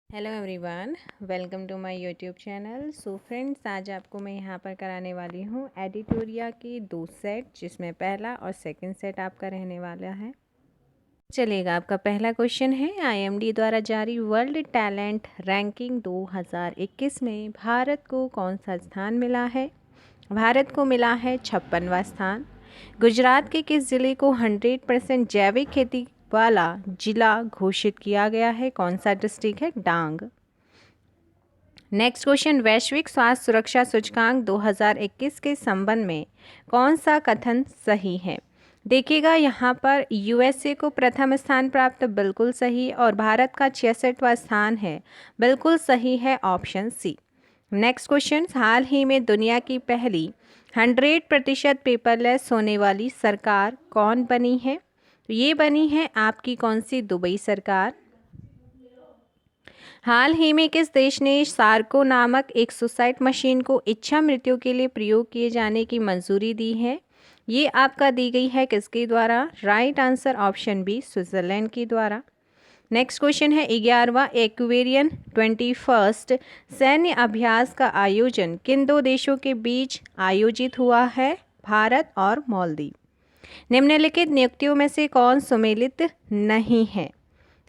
Hello everyone, welcome to my YouTube channel. So friends, आज आपको मैं यहाँ पर कराने वाली हूँ एडिटोरिया के दो सेट, जिसमें पहला और सेकंड सेट आपका रहने वाला है। चलिएगा, आपका पहला क्वेश्चन है, आईएमडी द्वारा जारी वर्ल्ड टैलेंट रैंकिंग 2021 में भारत को कौन सा स्थान मिला है? भारत को मिला है 56वां स्थान। गुजरात के किस ज़िले को 100% जैविक खेती वाला जिला घोषित किया गया है? कौन सा डिस्ट्रिक्ट है? डांग। नेक्स्ट क्वेश्चन, वैश्विक स्वास्थ्य सुरक्षा सूचकांक 2021 के संबंध में कौन सा कथन सही है? देखिएगा, यहाँ पर यूएसए को प्रथम स्थान प्राप्त, बिल्कुल सही, और भारत का 66वां स्थान है, बिल्कुल सही है, ऑप्शन सी। नेक्स्ट क्वेश्चन, हाल ही में दुनिया की पहली 100% पेपरलेस होने वाली सरकार कौन बनी है? तो ये बनी है आपकी कौन सी? दुबई सरकार। हाल ही में किस देश ने सार्को नामक एक सुसाइड मशीन को इच्छा मृत्यु के लिए प्रयोग किए जाने की मंजूरी दी है? ये आपका दी गई है किसके द्वारा? Right answer option B, Switzerland के द्वारा। नेक्स्ट क्वेश्चन है, 11वां एक्वेरियन 21st सैन्य अभ्यास का आयोजन किन दो देशों के बीच आयोजित हुआ है? भारत और मालदीव। निम्नलिखित नियुक्तियों में से कौन सुमेलित नहीं है?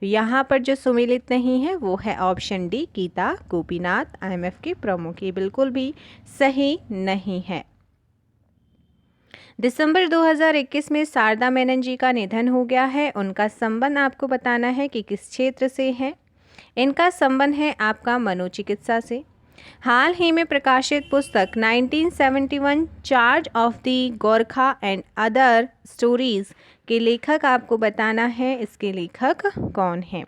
तो यहाँ पर जो सुमेलित नहीं है वो है option D, Gita Gopinath, IMF के प्रमुख। ये बिल्कुल भी सही नहीं है। दिसंबर 2021 में शारदा मेनन जी का निधन हो गया है। उनका संबंध आपको बताना है कि किस क्षेत्र से है। इनका संबंध है आपका मनोचिकित्सा से। हाल ही में प्रकाशित पुस्तक 1971 charge of the Gorkha and other stories के लेखक आपको बताना है, इसके लेखक कौन हैं?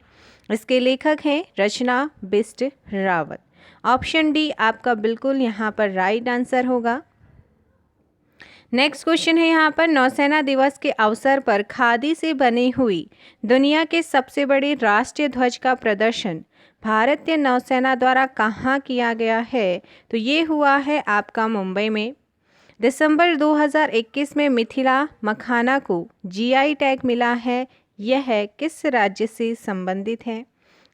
इसके लेखक हैं रचना बिष्ट रावत। ऑप्शन डी आपका बिल्कुल यहाँ पर राइट आंसर होगा। नेक्स्ट क्वेश्चन है, यहाँ पर नौसेना दिवस के अवसर पर खादी से बनी हुई दुनिया के सबसे बड़े राष्ट्रीय ध्वज का प्रदर्शन भारतीय नौसेना द्वारा कहाँ किया गया है? तो ये हुआ है आपका मुंबई में। दिसंबर 2021 में मिथिला मखाना को जीआई टैग मिला है। यह किस राज्य से संबंधित है?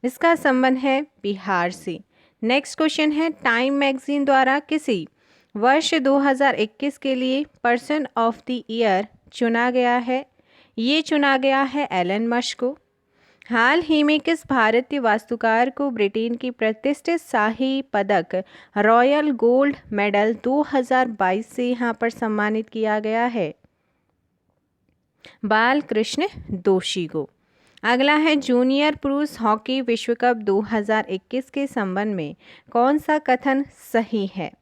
इसका संबंध है बिहार से। नेक्स्ट क्वेश्चन है, टाइम मैगजीन द्वारा किसी वर्ष 2021 के लिए पर्सन ऑफ द ईयर चुना गया है? ये चुना गया है एलन मस्क को। हाल ही में किस भारतीय वास्तुकार को ब्रिटेन की प्रतिष्ठित शाही पदक रॉयल गोल्ड मेडल 2022 से यहाँ पर सम्मानित किया गया है? बालकृष्ण दोषी को। अगला है, जूनियर पुरुष हॉकी विश्व कप 2021 के संबंध में कौन सा कथन सही है?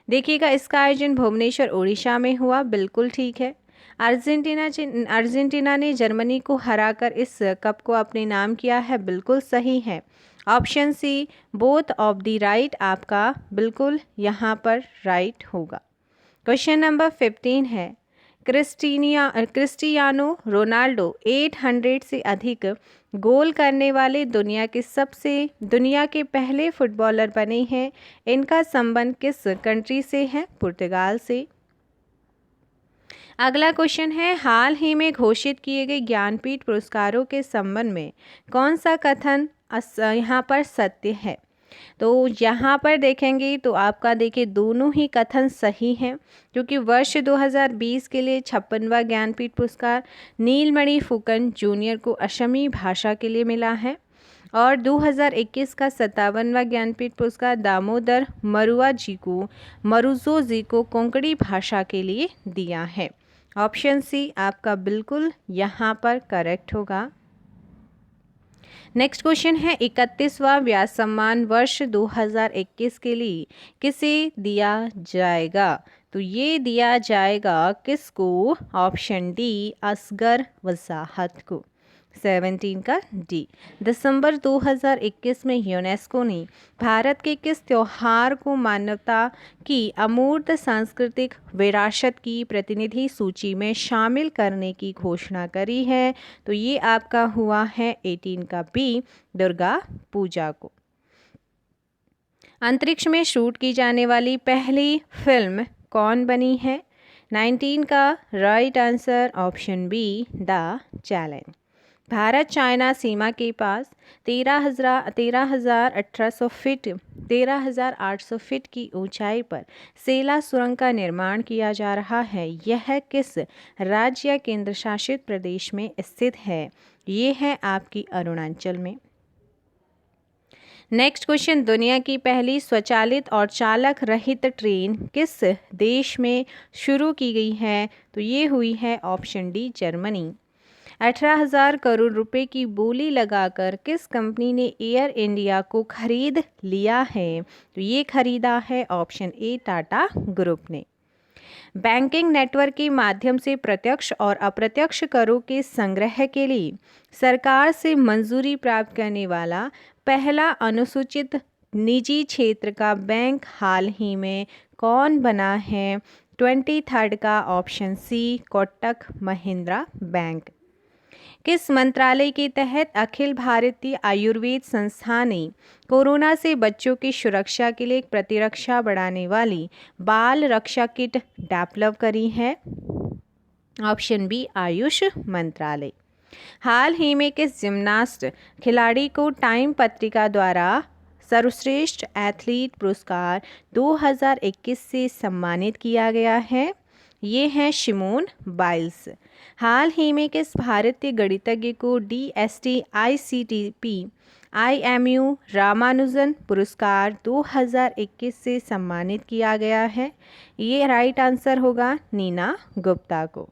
देखिएगा, इसका आयोजन भुवनेश्वर उड़ीसा में हुआ, बिल्कुल ठीक है। अर्जेंटीना ने जर्मनी को हराकर इस कप को अपने नाम किया है, बिल्कुल सही है। Option C, both of the right आपका बिल्कुल यहाँ पर राइट होगा। क्वेश्चन नंबर 15 है, क्रिस्टियानो रोनाल्डो 800 से अधिक गोल करने वाले दुनिया के पहले फुटबॉलर बने हैं। इनका संबंध किस कंट्री से है? पुर्तगाल से। अगला क्वेश्चन है, हाल ही में घोषित किए गए ज्ञानपीठ पुरस्कारों के संबंध में कौन सा कथन यहाँ पर सत्य है? तो यहाँ पर देखेंगे तो आपका देखिए दोनों ही कथन सही हैं, क्योंकि वर्ष 2020 के लिए 56वां ज्ञानपीठ पुरस्कार नीलमणि फुकन जूनियर को असमी भाषा के लिए मिला है, और 2021 का 57वां ज्ञानपीठ पुरस्कार दामोदर मरुजो जी को कोंकणी भाषा के लिए दिया है। ऑप्शन सी आपका बिल्कुल यहाँ पर करेक्ट होगा। नेक्स्ट क्वेश्चन है, 31वां व्यास सम्मान वर्ष 2021 के लिए किसे दिया जाएगा? तो ये दिया जाएगा किसको? ऑप्शन डी, असगर वजाहत को। 17 का डी। दिसंबर 2021 में यूनेस्को ने भारत के किस त्योहार को मानवता की अमूर्त सांस्कृतिक विरासत की प्रतिनिधि सूची में शामिल करने की घोषणा करी है? तो ये आपका हुआ है 18 का बी, दुर्गा पूजा को। अंतरिक्ष में शूट की जाने वाली पहली फिल्म कौन बनी है? 19 का right answer option B, the challenge. Bharat China सीमा के पास 13,800 फीट की ऊंचाई पर सेला सुरंग का निर्माण किया जा रहा है। यह किस राज्य या केंद्र शासित प्रदेश में स्थित है? ये है आपकी अरुणाचल में। नेक्स्ट क्वेश्चन, दुनिया की पहली स्वचालित और चालक रहित ट्रेन किस देश में शुरू की गई है? तो ये हुई है ऑप्शन डी, जर्मनी। 18,000 करोड़ रुपए की बोली लगाकर किस कंपनी ने एयर इंडिया को खरीद लिया है? तो ये खरीदा है ऑप्शन ए, टाटा ग्रुप ने। बैंकिंग नेटवर्क के माध्यम से प्रत्यक्ष और अप्रत्यक्ष करों के संग्रह के लिए सरकार से मंजूरी प्राप्त करने वाला पहला अनुसूचित निजी क्षेत्र का बैंक हाल ही में कौन बना है? 23rd का option C, Kotak Mahindra bank. किस मंत्रालय के तहत अखिल भारतीय आयुर्वेद संस्थान ने कोरोना से बच्चों की सुरक्षा के लिए एक प्रतिरक्षा बढ़ाने वाली बाल रक्षा किट डेवलप करी है? ऑप्शन बी, आयुष मंत्रालय। हाल ही में किस जिम्नास्ट खिलाड़ी को टाइम पत्रिका द्वारा सर्वश्रेष्ठ एथलीट पुरस्कार 2021 से सम्मानित किया गया है? ये हैं सिमोन बाइल्स। हाल ही में किस भारतीय गणितज्ञ को DST ICTP IMU रामानुजन पुरस्कार 2021 से सम्मानित किया गया है? ये राइट आंसर होगा नीना गुप्ता को।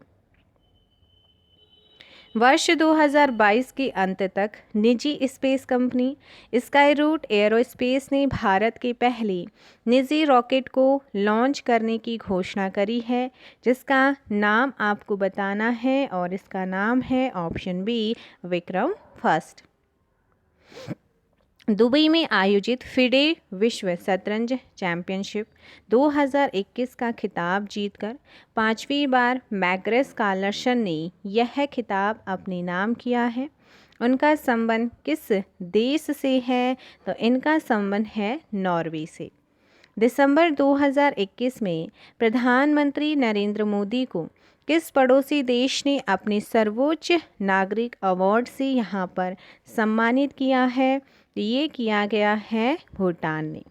वर्ष 2022 के अंत तक निजी स्पेस कंपनी स्काईरूट एयरोस्पेस ने भारत के पहले निजी रॉकेट को लॉन्च करने की घोषणा करी है, जिसका नाम आपको बताना है और इसका नाम है option B, Vikram first. Dubai में आयोजित फिडे विश्व शतरंज चैंपियनशिप 2021 का खिताब जीतकर 5वीं बार मैग्नस कार्लसन ने यह खिताब अपने नाम किया है। उनका संबंध किस देश से है? तो इनका संबंध है नॉर्वे से। दिसंबर 2021 में प्रधानमंत्री नरेंद्र मोदी को किस पड़ोसी देश ने अपने सर्वोच्च नागरिक अवार्ड से यहाँ पर सम्मानित किया है? ये किया गया है भूटान ने।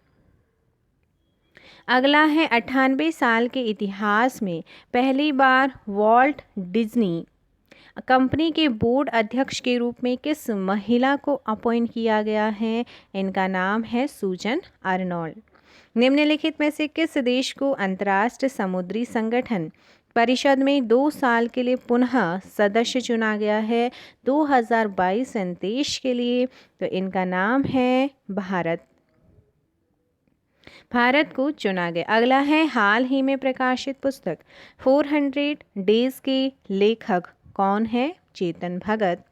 अगला है 98 साल के इतिहास में पहली बार वॉल्ट डिज्नी कंपनी के बोर्ड अध्यक्ष के रूप में किस महिला को अपॉइंट किया गया है? इनका नाम है सूजन आर्नोल्ड। निम्नलिखित में से किस देश को अंतर्राष्ट्रीय समुद्री संगठन परिषद में 2 साल के लिए पुनः सदस्य चुना गया है 2022-23 के लिए? तो इनका नाम है भारत। भारत को चुना गया। अगला है हाल ही में प्रकाशित पुस्तक 400 डेज के लेखक कौन है? चेतन भगत।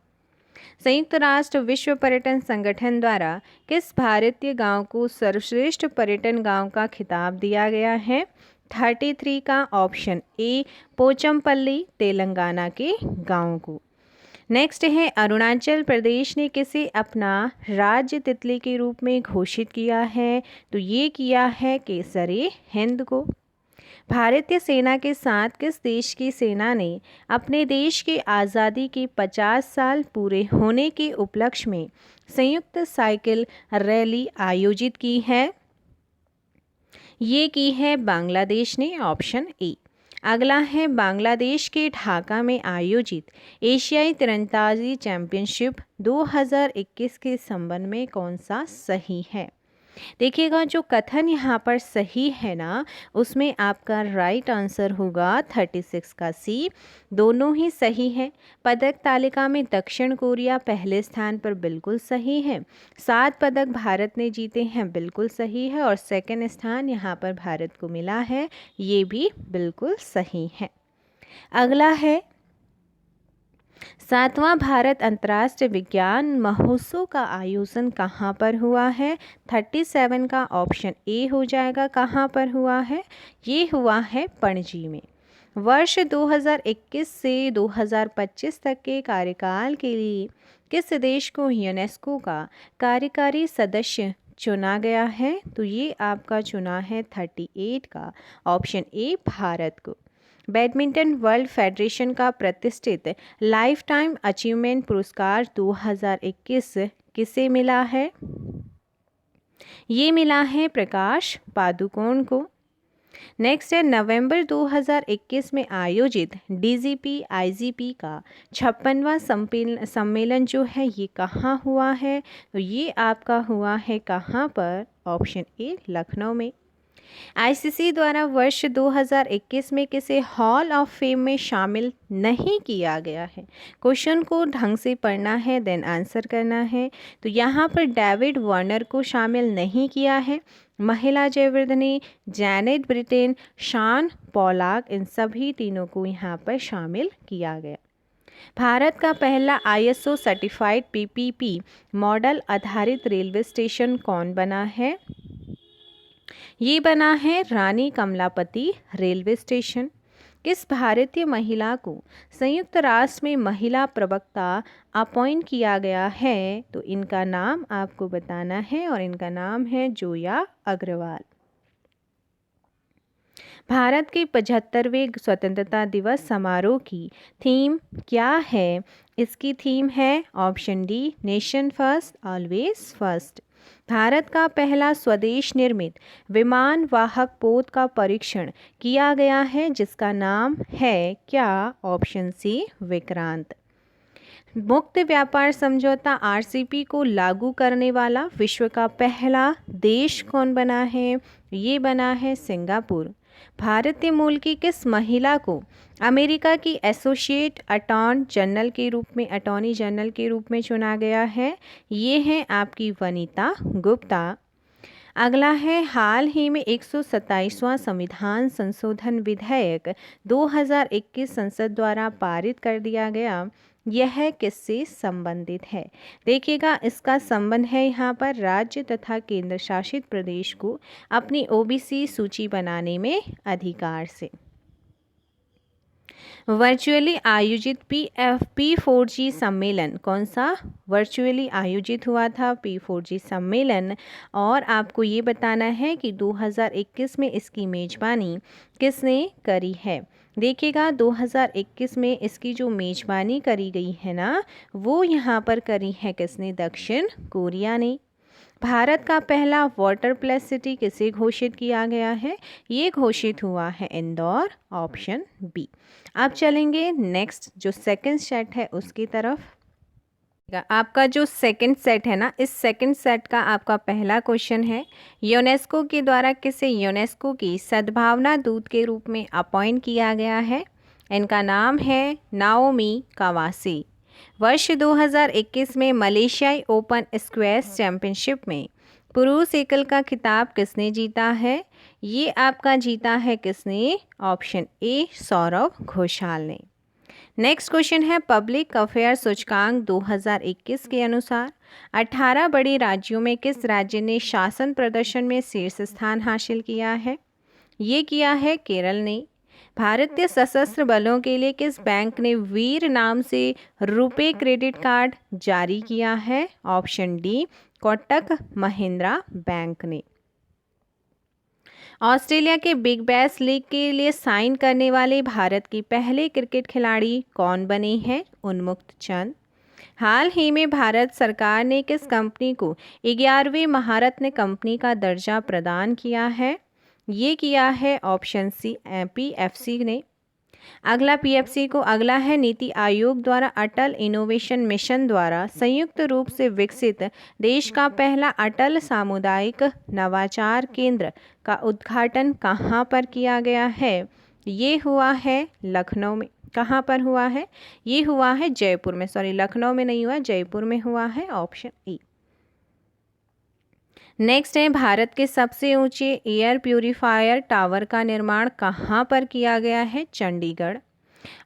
संयुक्त राष्ट्र विश्व पर्यटन संगठन द्वारा किस भारतीय गांव को सर्वश्रेष्ठ पर्यटन गांव का खिताब दिया गया है? 33 का ऑप्शन ए, पोचमपल्ली तेलंगाना के गांव को। नेक्स्ट है अरुणाचल प्रदेश ने किसे अपना राज्य तितली के रूप में घोषित किया है? तो ये किया है केसरे हिंद को। भारतीय सेना के साथ किस देश की सेना ने अपने देश की आज़ादी के 50 साल पूरे होने के उपलक्ष्य में संयुक्त साइकिल रैली आयोजित की है? ये की है बांग्लादेश ने, ऑप्शन ए। अगला है बांग्लादेश के ढाका में आयोजित एशियाई तीरंदाजी चैंपियनशिप 2021 के संबंध में कौन सा सही है? देखिएगा जो कथन यहाँ पर सही है ना, उसमें आपका राइट आंसर होगा 36 का सी। दोनों ही सही है। पदक तालिका में दक्षिण कोरिया पहले स्थान पर, बिल्कुल सही है। 7 पदक भारत ने जीते हैं, बिल्कुल सही है। और सेकंड स्थान यहाँ पर भारत को मिला है, ये भी बिल्कुल सही है। अगला है 7वां भारत अंतर्राष्ट्रीय विज्ञान महोत्सव का आयोजन कहाँ पर हुआ है? 37 का ऑप्शन ए हो जाएगा। कहाँ पर हुआ है? ये हुआ है पणजी में। वर्ष 2021 से 2025 तक के कार्यकाल के लिए किस देश को यूनेस्को का कार्यकारी सदस्य चुना गया है? तो ये आपका चुना है 38 का ऑप्शन ए, भारत को। बैडमिंटन वर्ल्ड फेडरेशन का प्रतिष्ठित लाइफ टाइम अचीवमेंट पुरस्कार 2021 किसे मिला है? ये मिला है प्रकाश पादुकोण को। नेक्स्ट है, नवंबर 2021 में आयोजित डीजीपी आईजीपी का 56वां सम्मेलन जो है ये कहाँ हुआ है? तो ये आपका हुआ है कहाँ पर? ऑप्शन ए लखनऊ में। आईसीसी द्वारा वर्ष 2021 में किसे हॉल ऑफ फेम में शामिल नहीं किया गया है? क्वेश्चन को ढंग से पढ़ना है देन आंसर करना है। तो यहाँ पर डेविड वार्नर को शामिल नहीं किया है, महिला जयवर्धने, जैनेट ब्रिटेन, शान पॉलाक, इन सभी तीनों को यहाँ पर शामिल किया गया। भारत का पहला आईएसओ सर्टिफाइड पीपीपी मॉडल आधारित रेलवे स्टेशन कौन बना है? ये बना है रानी कमलापति रेलवे स्टेशन। किस भारतीय महिला को संयुक्त राष्ट्र में महिला प्रवक्ता अपॉइंट किया गया है? तो इनका नाम आपको बताना है और इनका नाम है जोया अग्रवाल। भारत के 75वें स्वतंत्रता दिवस समारोह की थीम क्या है? इसकी थीम है option D nation first always first. Bharat का पहला स्वदेश निर्मित विमान वाहक पोत का परीक्षण किया गया है जिसका नाम है क्या? Option C Vikrant. मुक्त व्यापार समझौता आरसीपी को लागू करने वाला विश्व का पहला देश कौन बना है? ये बना है सिंगापुर। भारतीय मूल की किस महिला को अमेरिका की एसोसिएट अटॉर्नी जनरल के रूप में चुना गया है? ये है आपकी वनिता गुप्ता। अगला है, हाल ही में 127वां संविधान संशोधन विधेयक 2021 संसद द्वारा पारित कर दिया गया, यह किससे संबंधित है? देखिएगा, इसका संबंध है यहाँ पर राज्य तथा केंद्र शासित प्रदेश को अपनी ओबीसी सूची बनाने में अधिकार से। वर्चुअली आयोजित P4G सम्मेलन कौन सा वर्चुअली आयोजित हुआ था? P4G सम्मेलन। और आपको ये बताना है कि 2021 में इसकी मेजबानी किसने करी है? देखिएगा, 2021 में इसकी जो मेजबानी करी गई है ना, वो यहाँ पर करी है किसने? दक्षिण कोरिया ने। भारत का पहला वाटर प्लस सिटी किसे घोषित किया गया है? ये घोषित हुआ है इंदौर, ऑप्शन बी। अब चलेंगे नेक्स्ट जो सेकंड सेट है उसकी तरफ। आपका जो सेकंड सेट है ना, इस सेकंड सेट का आपका पहला क्वेश्चन है, यूनेस्को के द्वारा किसे यूनेस्को की सद्भावना दूत के रूप में अपॉइंट किया गया है? इनका नाम है नाओमी कावासी। वर्ष 2021 में मलेशियाई ओपन स्क्वैश चैंपियनशिप में पुरुष एकल का खिताब किसने जीता है? ये आपका जीता है किसने? ऑप्शन ए सौरव घोषाल ने। नेक्स्ट क्वेश्चन है, पब्लिक अफेयर सूचकांक 2021 के अनुसार 18 बड़े राज्यों में किस राज्य ने शासन प्रदर्शन में शीर्ष स्थान हासिल किया है? ये किया है केरल ने। भारतीय सशस्त्र बलों के लिए किस बैंक ने वीर नाम से रुपे क्रेडिट कार्ड जारी किया है? Option D Kotak Mahindra bank ने। ऑस्ट्रेलिया के बिग बैश लीग के लिए साइन करने वाले भारत की पहले क्रिकेट खिलाड़ी कौन बने हैं? उन्मुक्त चंद। हाल ही में भारत सरकार ने किस कंपनी को 11वीं महारत्न कंपनी का दर्जा प्रदान किया है? ये किया है ऑप्शन सी पीएफसी ने। अगला है, नीति आयोग द्वारा अटल इनोवेशन मिशन द्वारा संयुक्त रूप से विकसित देश का पहला अटल सामुदायिक नवाचार केंद्र का उद्घाटन कहाँ पर किया गया है? ये हुआ है लखनऊ में। कहाँ पर हुआ है? ये हुआ है जयपुर में, लखनऊ में नहीं हुआ, जयपुर में हुआ है, ऑप्शन ई। नेक्स्ट है, भारत के सबसे ऊंचे एयर प्यूरीफायर टावर का निर्माण कहाँ पर किया गया है? चंडीगढ़।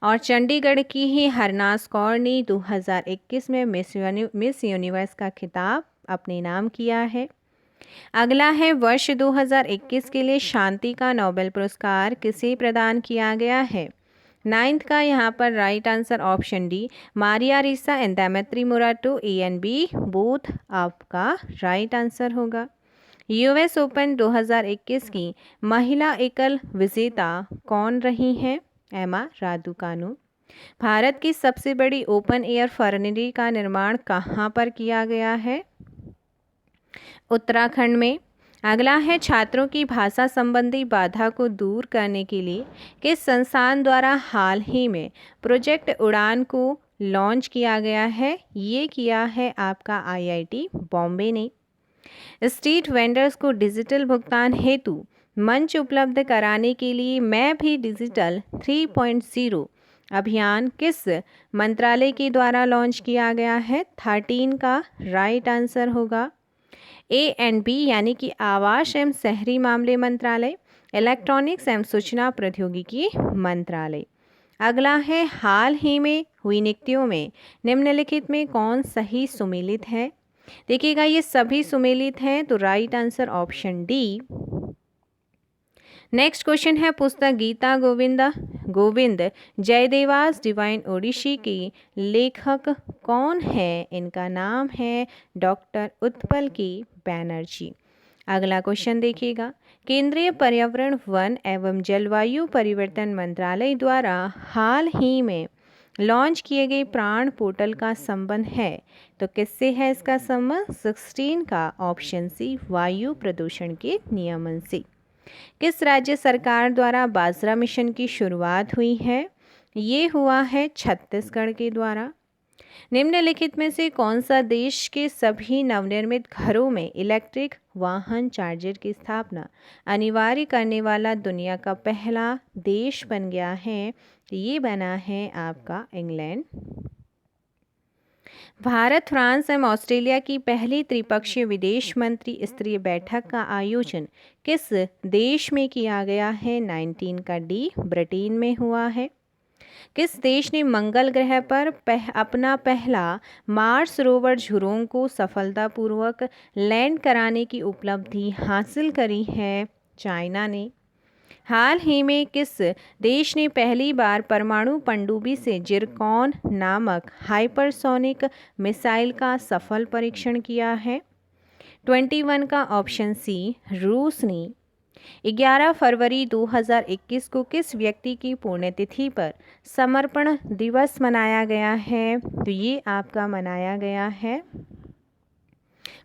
और चंडीगढ़ की ही हरनाज कौर ने 2021 में मिस यूनिवर्स का खिताब अपने नाम किया है। अगला है, वर्ष 2021 के लिए शांति का नोबेल पुरस्कार किसे प्रदान किया गया है? 9th का यहाँ पर right answer option D Maria Risa and Dimitri Murato, A and B both आपका राइट आंसर होगा। यूएस ओपन 2021 की महिला एकल विजेता कौन रही हैं? एमा रादुकानु। भारत की सबसे बड़ी ओपन एयर फर्नेरी का निर्माण कहाँ पर किया गया है? उत्तराखंड में। अगला है, छात्रों की भाषा संबंधी बाधा को दूर करने के लिए किस संस्थान द्वारा हाल ही में प्रोजेक्ट उड़ान को लॉन्च किया गया है? ये किया है आपका आईआईटी बॉम्बे ने। स्ट्रीट वेंडर्स को डिजिटल भुगतान हेतु मंच उपलब्ध कराने के लिए मैं भी डिजिटल 3.0 अभियान किस मंत्रालय के द्वारा लॉन्च किया गया है? 13 का राइट आंसर होगा A&B यानी कि आवास एवं शहरी मामले मंत्रालय, इलेक्ट्रॉनिक्स एवं सूचना प्रौद्योगिकी मंत्रालय। अगला है, हाल ही में हुई नियुक्तियों में निम्नलिखित में कौन सही सुमेलित है? देखिएगा, ये सभी सुमेलित हैं, तो right answer option D. Next question है, पुस्तक गीता गोविंद जयदेवास डिवाइन ओडिसी के लेखक कौन है? इनका नाम है डॉक्टर उत्पल के बैनर्जी। अगला क्वेश्चन देखिएगा, केंद्रीय पर्यावरण वन एवं जलवायु परिवर्तन मंत्रालय द्वारा हाल ही में लॉन्च किए गए प्राण पोर्टल का संबंध है, तो किससे है इसका संबंध? 16 का ऑप्शन सी, वायु प्रदूषण के नियमन से। किस राज्य सरकार द्वारा बाजरा मिशन की शुरुआत हुई है? ये हुआ है छत्तीसगढ़ के द्वारा। निम्नलिखित में से कौन सा देश के सभी नवनिर्मित घरों में इलेक्ट्रिक वाहन चार्जर की स्थापना अनिवार्य करने वाला दुनिया का पहला देश बन गया है? ये बना है आपका इंग्लैंड। भारत, फ्रांस एवं ऑस्ट्रेलिया की पहली त्रिपक्षीय विदेश मंत्री स्तरीय बैठक का आयोजन किस देश में किया गया है? 19 का डी, ब्रिटेन में हुआ है। किस देश ने मंगल ग्रह पर अपना पहला मार्स रोवर झुरोंग को सफलतापूर्वक लैंड कराने की उपलब्धि हासिल करी है? चाइना ने। हाल ही में किस देश ने पहली बार परमाणु पनडुब्बी से जिरकॉन नामक हाइपरसोनिक मिसाइल का सफल परीक्षण किया है? 21 का ऑप्शन सी, रूस ने। 11 फरवरी 2021 को किस व्यक्ति की पुण्यतिथि पर समर्पण दिवस मनाया गया है? तो ये आपका मनाया गया है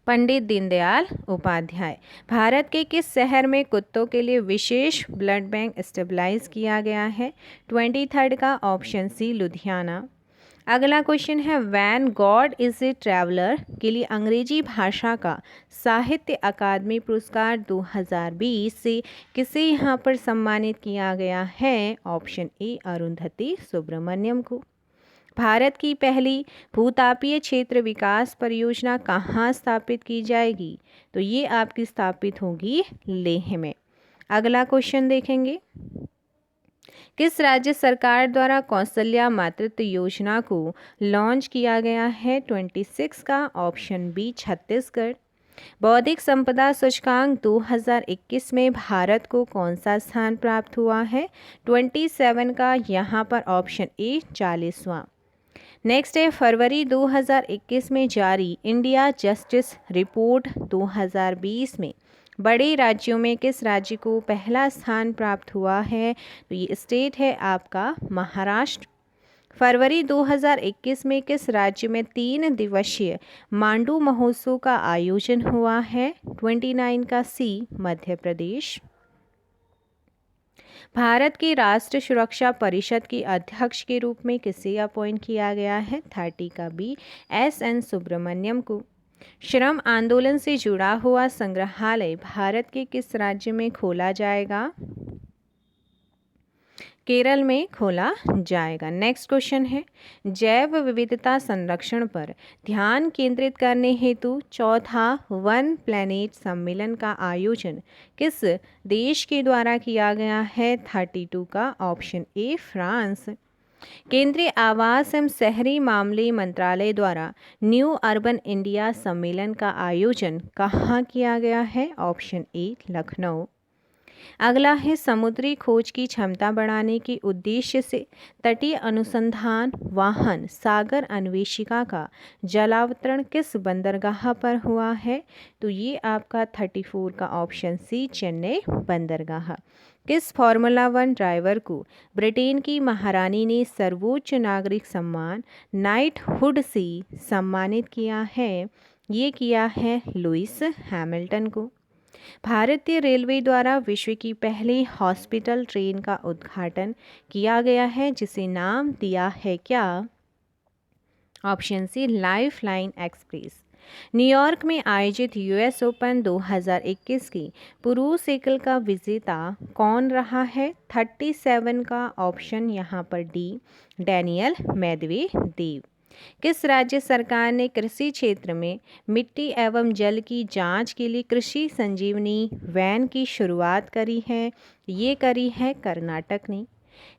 पंडित दीनदयाल उपाध्याय। भारत के किस शहर में कुत्तों के लिए विशेष ब्लड बैंक स्टेबलाइज किया गया है? 23 का ऑप्शन सी, लुधियाना। अगला क्वेश्चन है, when God is a traveller के लिए अंग्रेजी भाषा का साहित्य अकादमी पुरस्कार 2020 से किसे यहाँ पर सम्मानित किया गया है? ऑप्शन ए, अरुंधति सुब्रमण्यम को। भारत की पहली भूतापीय क्षेत्र विकास परियोजना कहाँ स्थापित की जाएगी? तो ये आपकी स्थापित होगी लेह में। अगला क्वेश्चन देखेंगे, किस राज्य सरकार द्वारा कौशल्या मातृत्व योजना को लॉन्च किया गया है? 26 का ऑप्शन बी, छत्तीसगढ़। बौद्धिक संपदा सूचकांक 2021 में भारत को कौन सा स्थान प्राप्त हुआ है? 27 का यहाँ पर ऑप्शन ए, 40वां। नेक्स्ट है, फरवरी 2021 में जारी इंडिया जस्टिस रिपोर्ट 2020 में बड़े राज्यों में किस राज्य को पहला स्थान प्राप्त हुआ है? तो ये स्टेट है आपका महाराष्ट्र। फरवरी 2021 में किस राज्य में 3 दिवसीय मांडू महोत्सव का आयोजन हुआ है? 29 का सी, मध्य प्रदेश। भारत की राष्ट्रीय सुरक्षा परिषद के अध्यक्ष के रूप में किसे अपॉइंट किया गया है? 30 का बी, एस.एन. सुब्रमण्यम को। श्रम आंदोलन से जुड़ा हुआ संग्रहालय भारत के किस राज्य में खोला जाएगा? केरल में खोला जाएगा। नेक्स्ट क्वेश्चन है, जैव विविधता संरक्षण पर ध्यान केंद्रित करने हेतु चौथा वन प्लैनेट सम्मेलन का आयोजन किस देश के द्वारा किया गया है? 32 का ऑप्शन ए, फ्रांस। केंद्रीय आवास एवं शहरी मामले मंत्रालय द्वारा न्यू अर्बन इंडिया सम्मेलन का आयोजन कहाँ किया गया है? Option A, Lucknow. अगला है समुद्री खोज की क्षमता बढ़ाने के उद्देश्य से तटीय अनुसंधान वाहन सागर अन्वेषिका का जलावतरण किस बंदरगाह पर हुआ है? तो ये आपका 34 का ऑप्शन सी चेन्नई बंदरगाह। किस फार्मूला 1 ड्राइवर को ब्रिटेन की महारानी ने सर्वोच्च नागरिक सम्मान नाइटहुड से सम्मानित किया है? ये किया है लुइस हैमिल्टन को। भारतीय रेलवे द्वारा विश्व की पहली हॉस्पिटल ट्रेन का उद्घाटन किया गया है जिसे नाम दिया है क्या? Option C lifeline express. New York में आयोजित यूएस ओपन 2021 की पुरुष एकल का विजेता कौन रहा है? 37 का ऑप्शन यहाँ पर डी डैनियल मेदवेदेव। किस राज्य सरकार ने कृषि क्षेत्र में मिट्टी एवं जल की जांच के लिए कृषि संजीवनी वैन की शुरुआत करी है? ये करी है कर्नाटक ने।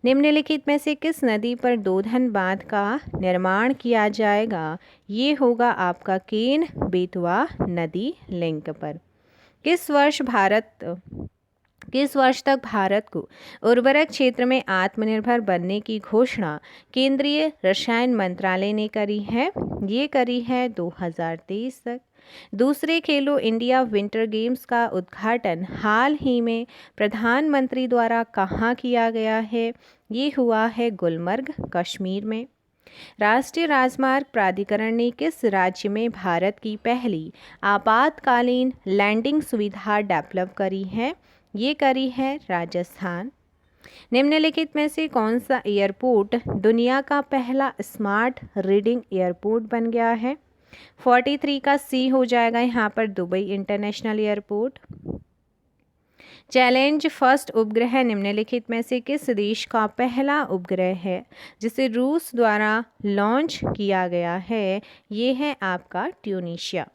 निम्नलिखित में से किस नदी पर दोधन बांध का निर्माण किया जाएगा? ये होगा आपका केन बेतवा नदी लिंक पर। किस वर्ष तक भारत को उर्वरक क्षेत्र में आत्मनिर्भर बनने की घोषणा केंद्रीय रसायन मंत्रालय ने करी है? ये करी है 2023 तक। दूसरे खेलो इंडिया विंटर गेम्स का उद्घाटन हाल ही में प्रधानमंत्री द्वारा कहाँ किया गया है? ये हुआ है गुलमर्ग कश्मीर में। राष्ट्रीय राजमार्ग प्राधिकरण ने किस राज्य में भारत की पहली आपातकालीन लैंडिंग सुविधा डेवलप करी है? ये करी है राजस्थान। निम्नलिखित में से कौन सा एयरपोर्ट दुनिया का पहला स्मार्ट रीडिंग एयरपोर्ट बन गया है? 43 का सी हो जाएगा यहाँ पर Dubai international airport. Challenge first उपग्रह निम्नलिखित में से किस देश का पहला उपग्रह है जिसे रूस द्वारा लॉन्च किया गया है? ये है आपका ट्यूनीशिया।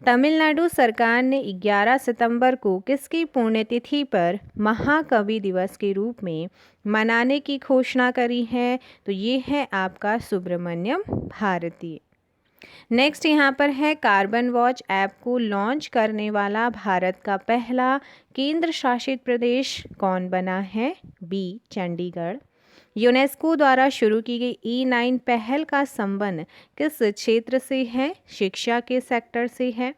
तमिलनाडु सरकार ने 11 सितंबर को किसकी पुण्यतिथि पर महाकवि दिवस के रूप में मनाने की घोषणा करी है? तो ये है आपका सुब्रमण्यम भारती। नेक्स्ट यहाँ पर है कार्बन वॉच ऐप को लॉन्च करने वाला भारत का पहला केंद्र शासित प्रदेश कौन बना है? बी चंडीगढ़। यूनेस्को द्वारा शुरू की गई E9 पहल का संबंध किस क्षेत्र से है? शिक्षा के सेक्टर से है।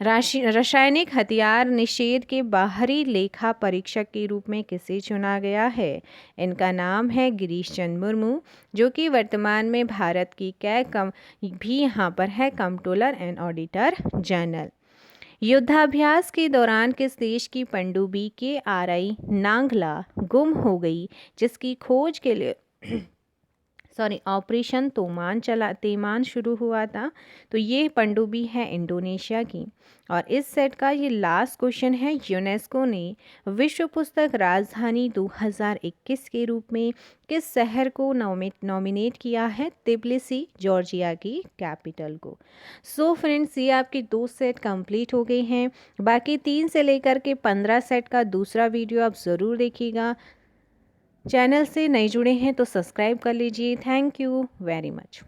रासायनिक हथियार निषेध के बाहरी लेखा परीक्षक के रूप में किसे चुना गया है? इनका नाम है गिरीश चंद्र मुर्मू, जो कि वर्तमान में भारत की भी यहाँ पर है कंट्रोलर एंड ऑडिटर जनरल। युद्धाभ्यास के दौरान किस देश की पनडुब्बी KRI नांगला गुम हो गई जिसकी खोज के लिए ऑपरेशन तेमान शुरू हुआ था? तो ये पनडुब्बी है इंडोनेशिया की। और इस सेट का ये लास्ट क्वेश्चन है, यूनेस्को ने विश्व पुस्तक राजधानी 2021 के रूप में किस शहर को नॉमिनेट किया है? तिब्लिसी जॉर्जिया की कैपिटल को। सो फ्रेंड्स, ये आपके 2 सेट कंप्लीट हो गए हैं। बाकी 3 से लेकर के 15 सेट का दूसरा वीडियो आप ज़रूर देखिएगा। चैनल से नए जुड़े हैं तो सब्सक्राइब कर लीजिए। Thank you very much.